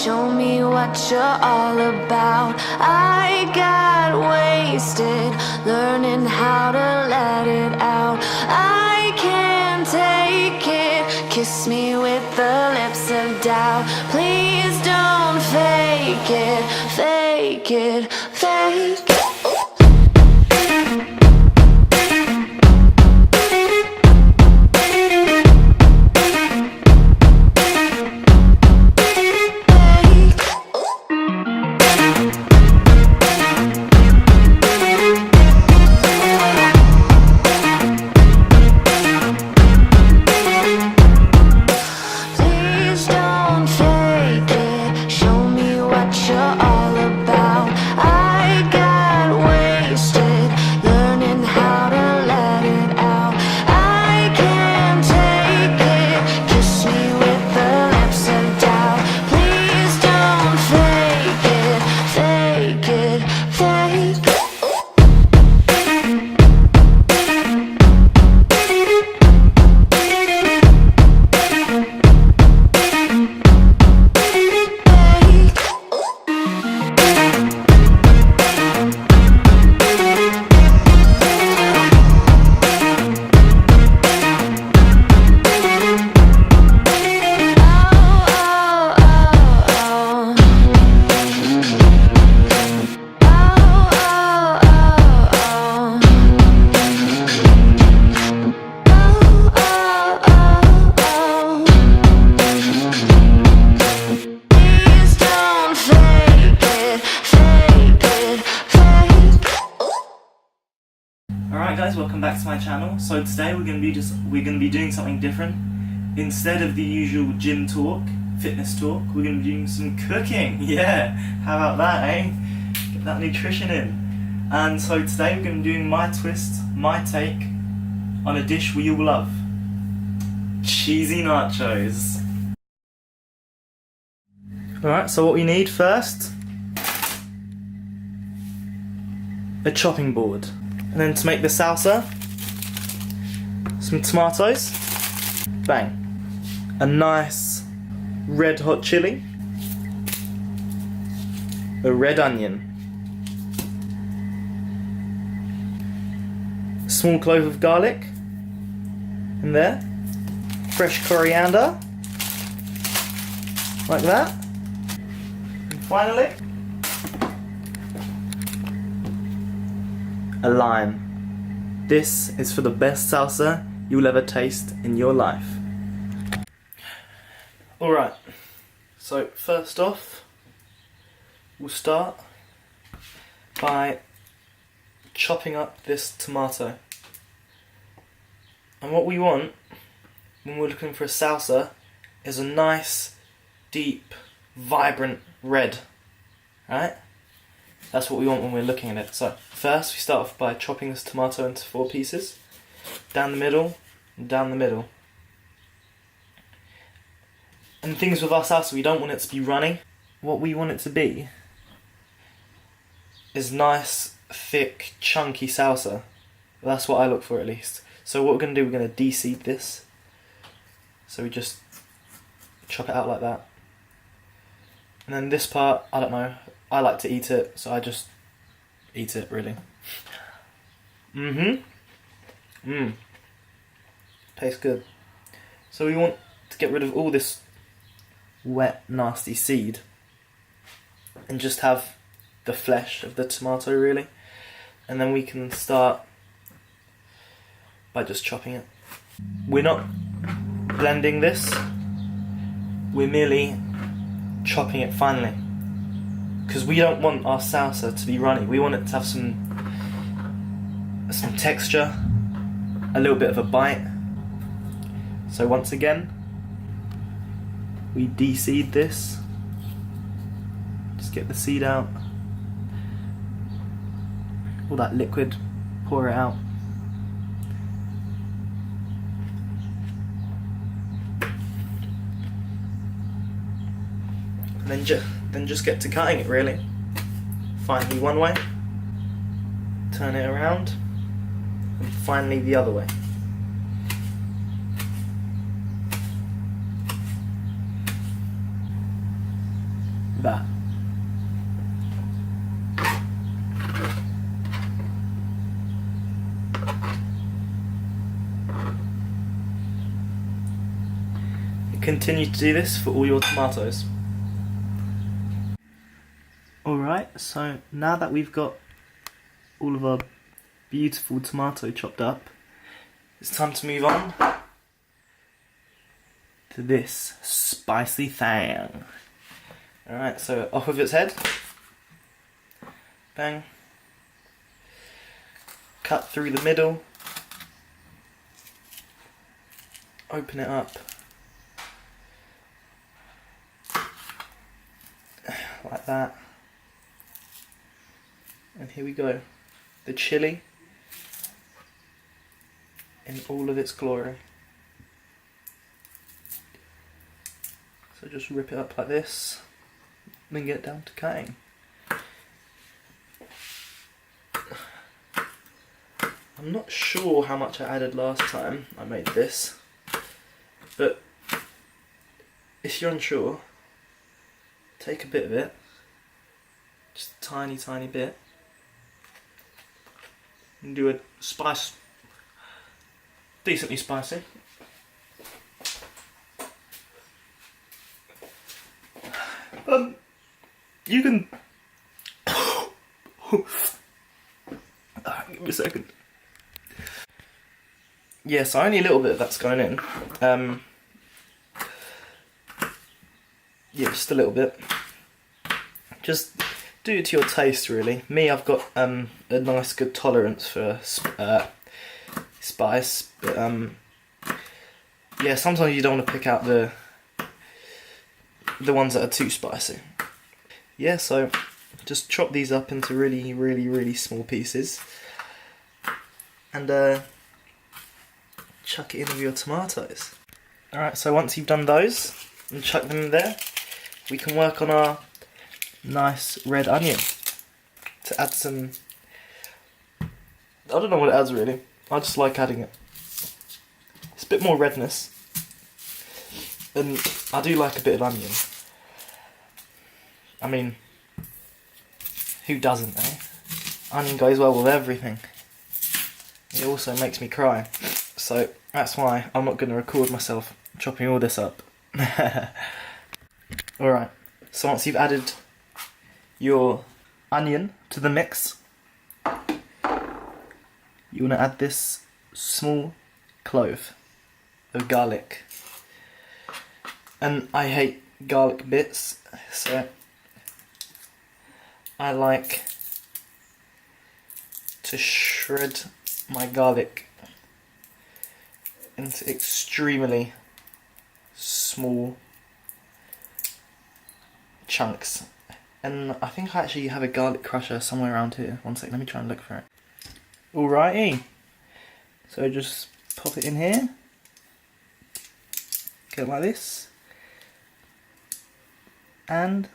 show me what you're all about. I got wasted, learning how to let it out. I can't take it, kiss me with the lips of doubt. Please don't fake it, fake it, fake it. Alright guys, welcome back to my channel. So today we're gonna be doing something different. Instead of the usual gym talk, fitness talk, we're gonna be doing some cooking. Yeah, how about that, eh? Get that nutrition in. And so today we're gonna be doing my twist, my take on a dish we all love. Cheesy nachos. Alright, so what we need first, a chopping board. And then to make the salsa, some tomatoes, bang, a nice red hot chili, a red onion, a small clove of garlic in there, fresh coriander, like that, and finally a lime. This is for the best salsa you'll ever taste in your life. Alright, so first off, we'll start by chopping up this tomato. And what we want when we're looking for a salsa is a nice, deep, vibrant red. Right? That's what we want when we're looking at it. So first we start off by chopping this tomato into 4 pieces, down the middle, and down the middle. And things with our salsa, we don't want it to be runny. What we want it to be is nice, thick, chunky salsa. That's what I look for at least. So what we're going to do, we're going to de-seed this. So we just chop it out like that. And then this part, I don't know, I like to eat it, so I just eat it, really. Tastes good. So we want to get rid of all this wet, nasty seed and just have the flesh of the tomato, really. And then we can start by just chopping it. We're not blending this, we're merely chopping it finely. Because we don't want our salsa to be runny. We want it to have some texture, a little bit of a bite. So once again, we de-seed this. Just get the seed out. All that liquid, pour it out. And then just get to cutting it, really. Finally one way, turn it around, and finally the other way. that. Continue to do this for all your tomatoes. Alright, so now that we've got all of our beautiful tomato chopped up, it's time to move on to this spicy thing. Alright, so off with its head. Bang. Cut through the middle. Open it up. Like that. And here we go. The chili in all of its glory. So just rip it up like this, and then get down to cutting. I'm not sure how much I added last time I made this, but if you're unsure, take a bit of it, just a tiny, tiny bit, and do a spice, decently spicy. You can. Give me a second. Yes, only a little bit of that's going in. Yeah, just a little bit. Just do it to your taste, really. Me, I've got a nice, good tolerance for spice, but yeah, sometimes you don't want to pick out the ones that are too spicy. Yeah, so just chop these up into really, really, really small pieces, and chuck it in with your tomatoes. Alright, so once you've done those and chuck them in there, we can work on our nice red onion to add some. I don't know what it adds really. I just like adding it. It's a bit more redness, and I do like a bit of onion. I mean, who doesn't, eh? Onion goes well with everything. It also makes me cry, so that's why I'm not going to record myself chopping all this up. Alright, so once you've added your onion to the mix, you want to add this small clove of garlic. And I hate garlic bits, so I like to shred my garlic into extremely small chunks. And I think I actually have a garlic crusher somewhere around here. One sec, let me try and look for it. Alrighty, so just pop it in here, get it like this, and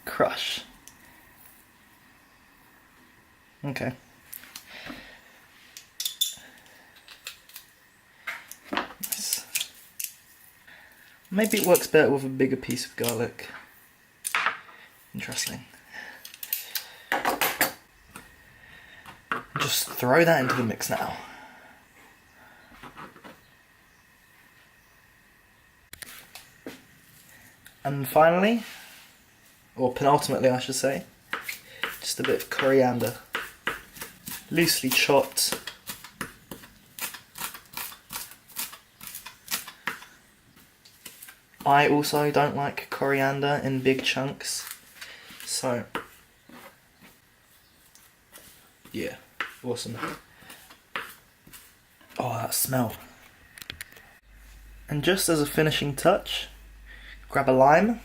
crush. Okay. Nice. Maybe it works better with a bigger piece of garlic. Interesting. Just throw that into the mix now. And finally, or penultimately I should say, just a bit of coriander. Loosely chopped. I also don't like coriander in big chunks, so yeah, awesome. Oh, that smell. And just as a finishing touch, grab a lime,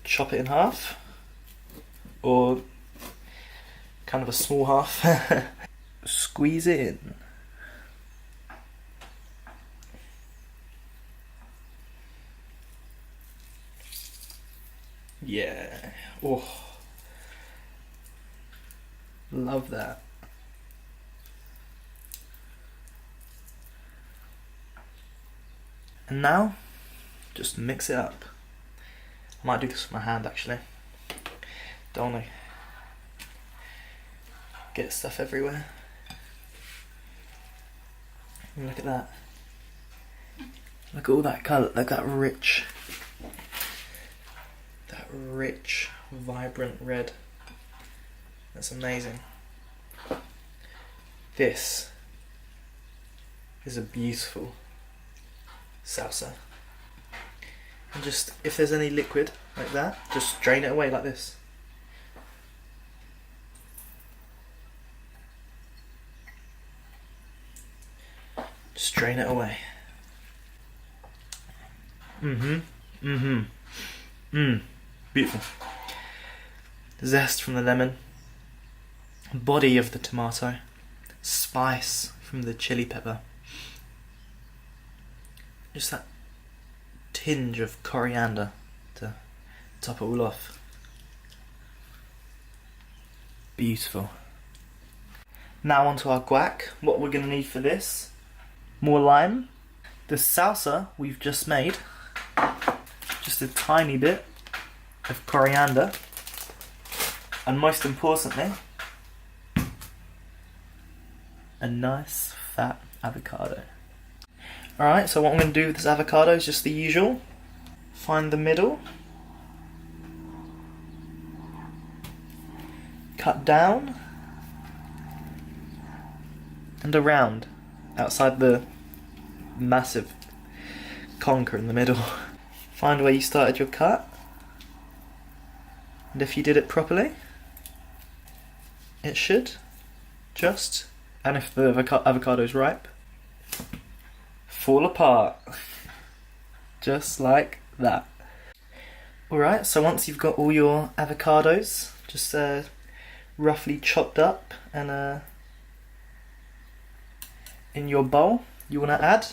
chop it in half, or kind of a small half, squeeze it in. Yeah, oh, love that. And now, just mix it up. I might do this with my hand actually. Don't I? Get stuff everywhere. And look at that. Look at all that colour, like that rich, vibrant red. That's amazing. This is a beautiful salsa. And just, if there's any liquid like that, just drain it away like this. Just drain it away. Beautiful. Zest from the lemon, body of the tomato, spice from the chili pepper, just that tinge of coriander to top it all off. Beautiful. Now onto our guac. What we're going to need for this: more lime, the salsa we've just made, just a tiny bit of coriander, and most importantly, a nice fat avocado. Alright, so what I'm going to do with this avocado is just the usual. Find the middle, cut down and around outside the massive conker in the middle. Find where you started your cut, and if you did it properly, it should just, and if the avocado is ripe, fall apart. Just like that. Alright, so once you've got all your avocados just roughly chopped up and in your bowl, you want to add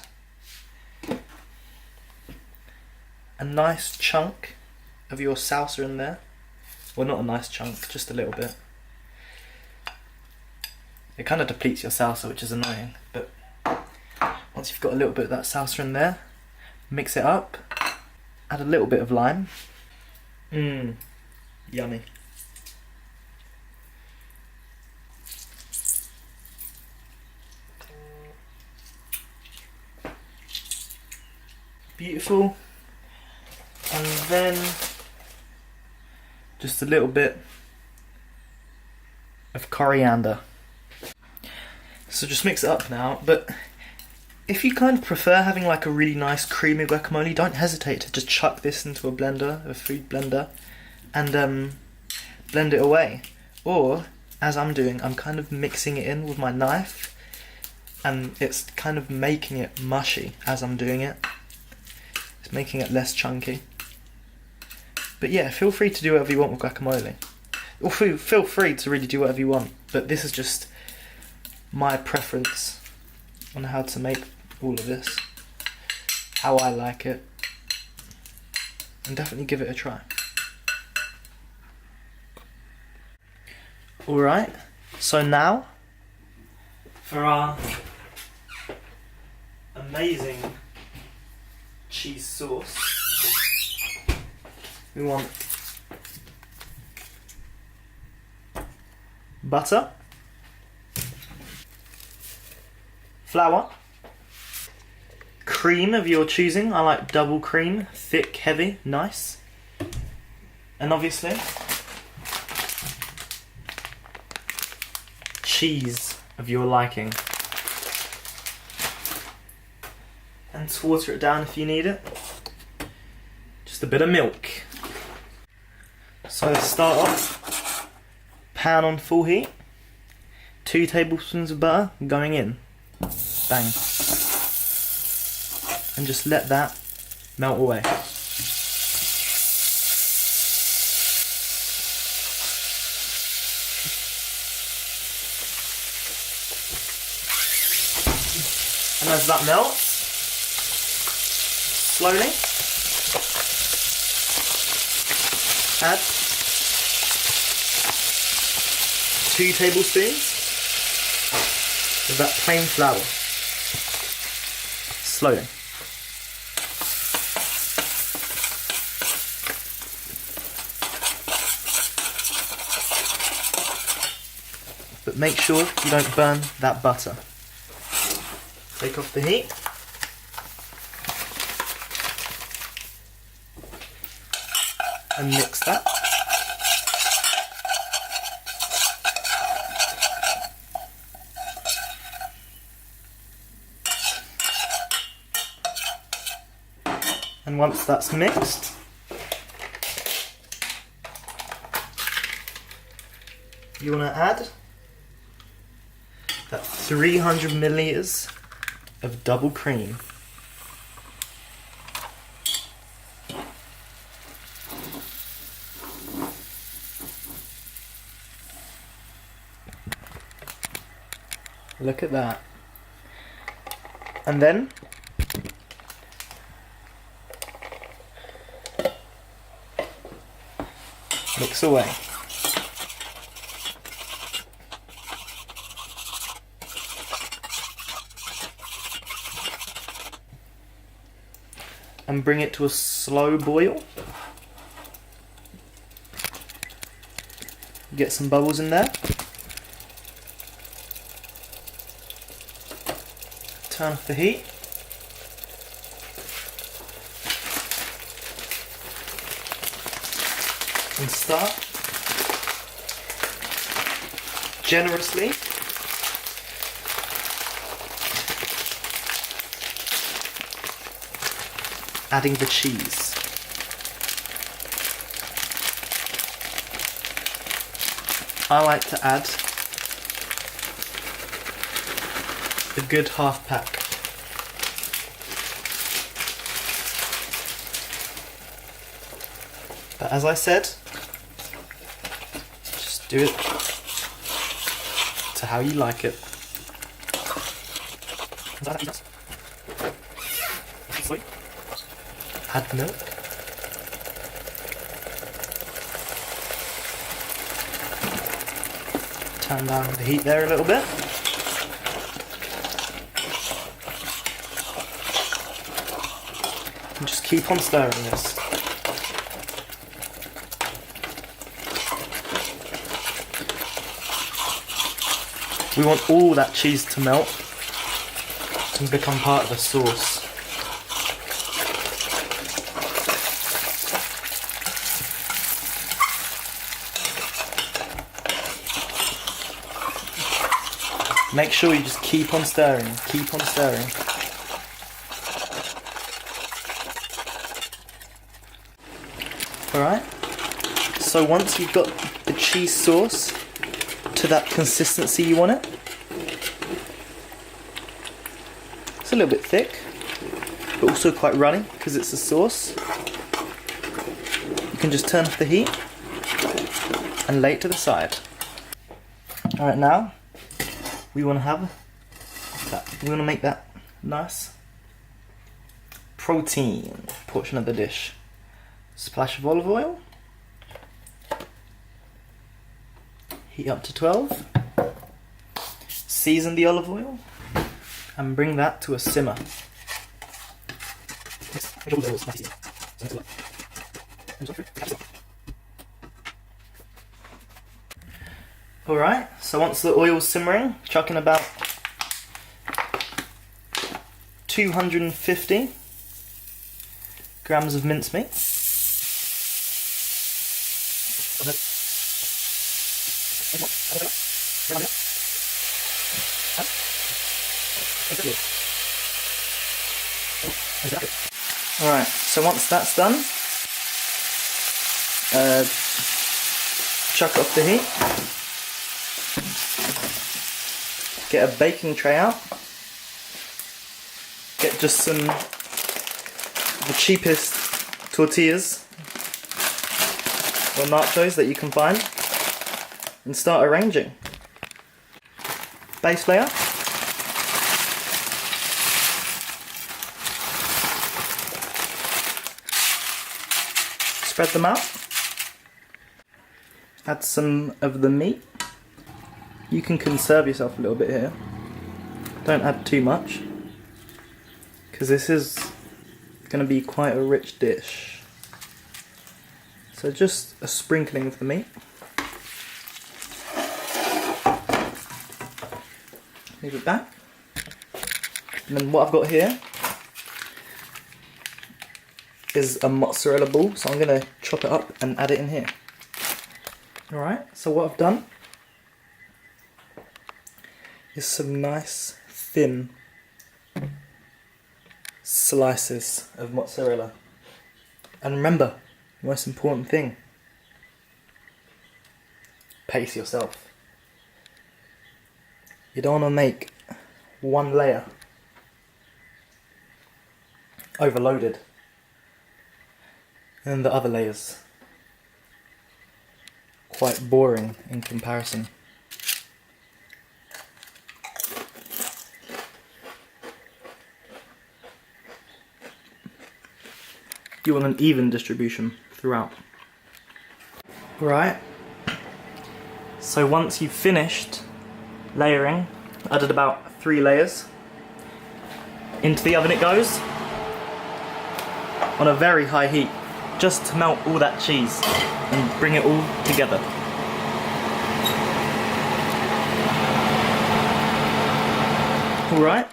a nice chunk of your salsa in there. Well, not a nice chunk, just a little bit. It kind of depletes your salsa, which is annoying, but once you've got a little bit of that salsa in there, mix it up, add a little bit of lime. Yummy. Beautiful. And then just a little bit of coriander. So just mix it up now, but if you kind of prefer having like a really nice creamy guacamole, don't hesitate to just chuck this into a blender, a food blender, and blend it away. Or, as I'm doing, I'm kind of mixing it in with my knife, and it's kind of making it mushy as I'm doing it. It's making it less chunky. But yeah, feel free to do whatever you want with guacamole. Or feel free to really do whatever you want, but this is just my preference on how to make all of this, how I like it, and definitely give it a try. Alright, so now for our amazing cheese sauce, we want butter, flour, cream of your choosing. I like double cream, thick, heavy, nice. And obviously, cheese of your liking. And to water it down if you need it, just a bit of milk. So let's start off, pan on full heat, 2 tablespoons of butter going in. Bang. And just let that melt away. And as that melts, slowly add 2 tablespoons of that plain flour. Slowly. but make sure you don't burn that butter. Take off the heat. And mix that. And once that's mixed, you want to add that 300 milliliters of double cream. Look at that. And then mix away. And bring it to a slow boil. Get some bubbles in there. Turn off the heat. And start generously adding the cheese. I like to add a good half pack. But as I said, just do it to how you like it. Add milk. Turn down the heat there a little bit. And just keep on stirring this. We want all that cheese to melt and become part of the sauce. Make sure you just keep on stirring, keep on stirring. Alright, so once you've got the cheese sauce to that consistency you want it, it's a little bit thick, but also quite runny because it's a sauce. You can just turn off the heat and lay it to the side. Alright, now we want to have that. We want to make that nice protein portion of the dish. Splash of olive oil. Heat up to 12. Season the olive oil and bring that to a simmer. Alright, so once the oil's simmering, chuck in about 250 grams of mincemeat. Alright, so once that's done, chuck it off the heat. Get a baking tray out. Get just some of the cheapest tortillas or nachos that you can find and start arranging. Base layer. Spread them out. Add some of the meat. You can conserve yourself a little bit here. Don't add too much, because this is going to be quite a rich dish. So just a sprinkling of the meat. move it back. And then what I've got here is a mozzarella ball, so I'm going to chop it up and add it in here. Alright, so what I've done is some nice thin slices of mozzarella. And remember, the most important thing, pace yourself. You don't want to make one layer overloaded and the other layers quite boring in comparison. You want an even distribution throughout. Right, so once you've finished layering, I did about 3 layers, into the oven it goes, on a very high heat, just to melt all that cheese and bring it all together. Alright,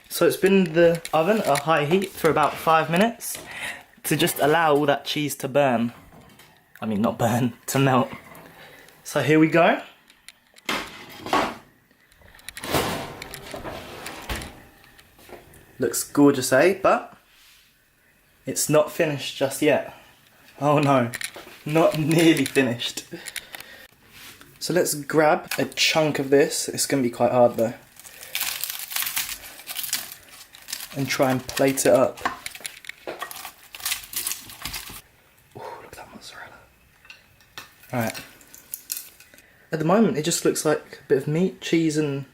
so it's been in the oven at a high heat for about 5 minutes to just allow all that cheese to burn. I mean, not burn, to melt. So here we go. Looks gorgeous, eh? But it's not finished just yet. Oh no, not nearly finished. So let's grab a chunk of this. It's going to be quite hard though. And try and plate it up. Ooh, look at that mozzarella. Alright. At the moment it just looks like a bit of meat, cheese and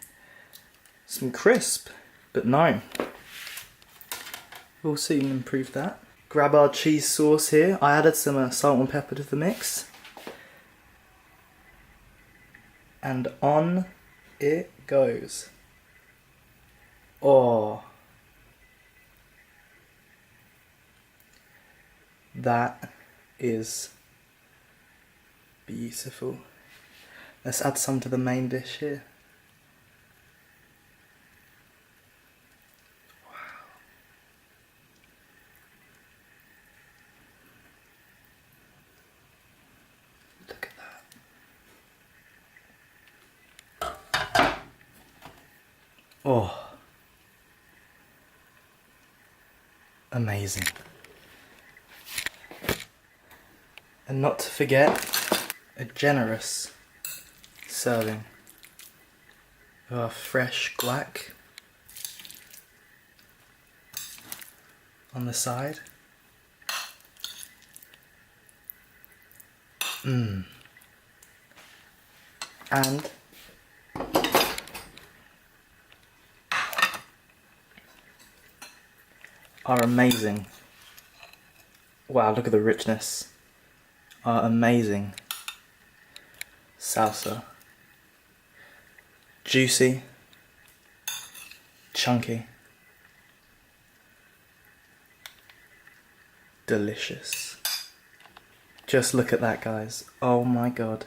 some crisp. But no. We'll soon improve that. Grab our cheese sauce here. I added some salt and pepper to the mix. And on it goes. Oh. That is beautiful. Let's add some to the main dish here. Look at that. Oh. Amazing. And not to forget, a generous serving of our fresh guac on the side. And our amazing, wow, look at the richness, our amazing salsa. Juicy, chunky, delicious. Just look at that, guys. Oh my god.